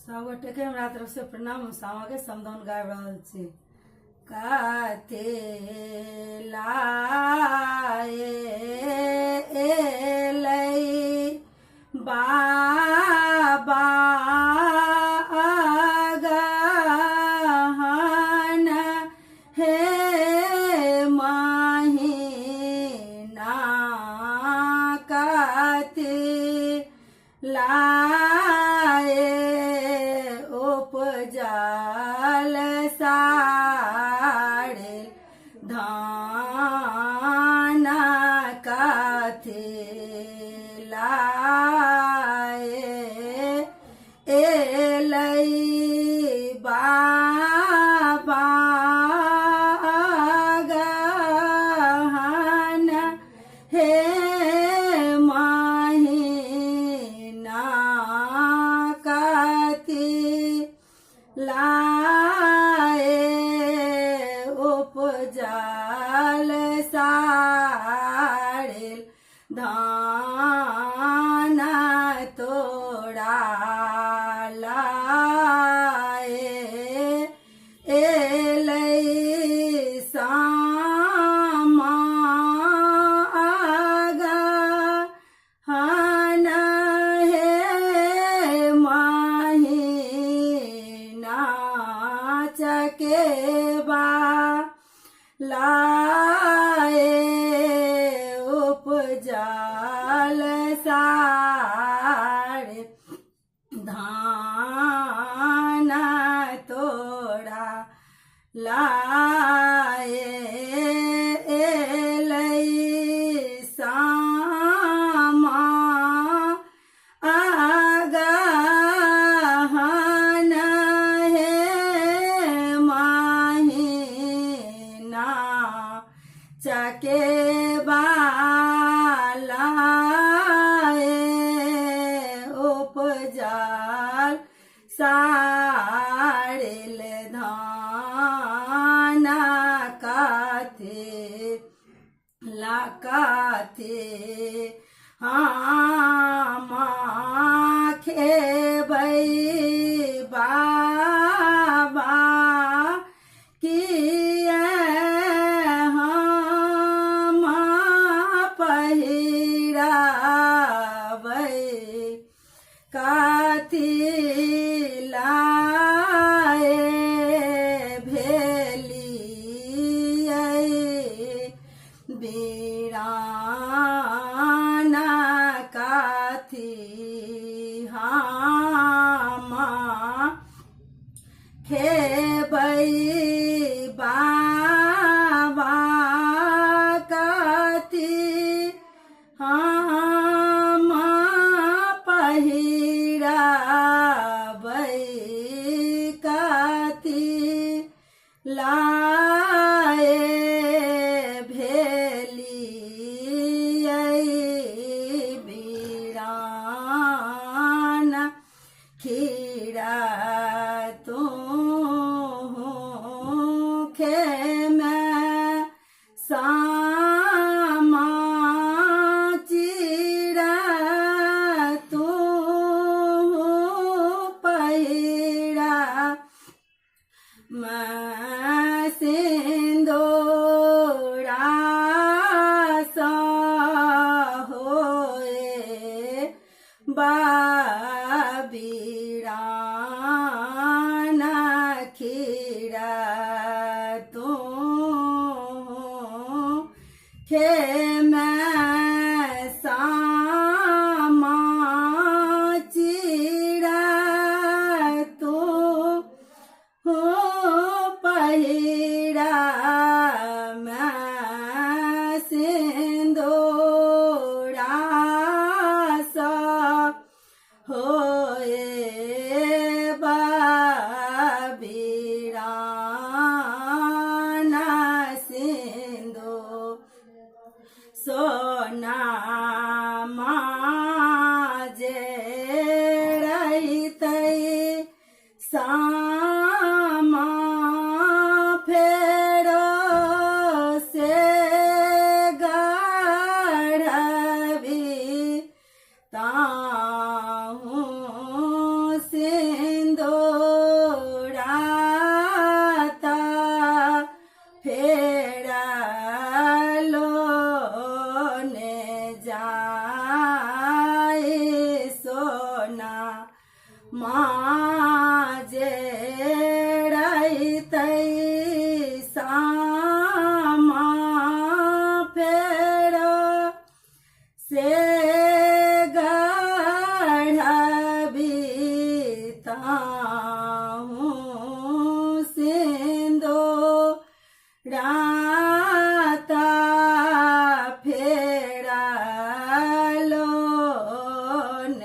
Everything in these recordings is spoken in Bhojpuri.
सब गोटे के हमरा तरफ से प्रणाम। सामा के समदाउन गाबि रहल छी। काथे लाए एलै बाबा अगहन हे महीना काथे लाए उपजल साड़े धान काथे लाए एलै बाबा अगहन हे महीना काथे लाए उपजल साड़े धान तोड़ा लाए एलै सामा अगहन हे महीना चकेबा लाए उपजल साड़े धान तोड़ा लाए एलै सामा अगहन हे महीना चकेबा लाए उपजल साड़े धान काथे काथे हामा खेबै बाबा किए हम पहिराबै काथी लाए भेलियै बीराना काथी हामा खेबै बाबा काथी हम पहिराबै काथी लाए भेलियै बीराना खीरा तू खेमे सामा चिड़ा तू पहिरा मैं सिंदूरा सा होए बाबीराना खीरा तू खेमे सामा चिड़ा तू पहिरा मैं सिंदूरा सा होए बाबीराना सिंदूर सोना माजे रहितै सामा फेरो से गढ़बी ताहू सिंदूरा माजे रहितै सामा फेरो से गढ़ बीताऊं सिंधो राता फेरा लोन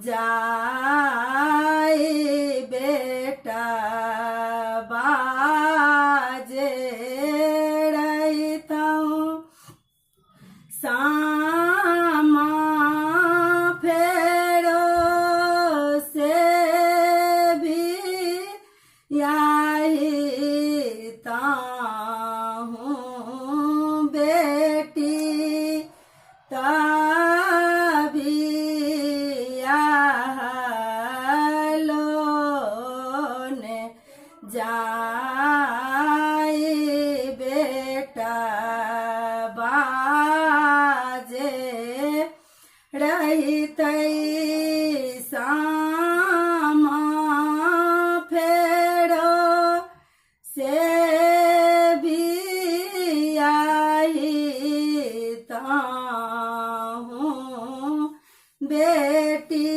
जाई बेटा बाजे रहितऊं सामा फेरो से भी यही ताहूँ बेटी तभी लोन जाई बेटा बाजे रहितै सामा फेरो से भी यही ताहूँ बेटी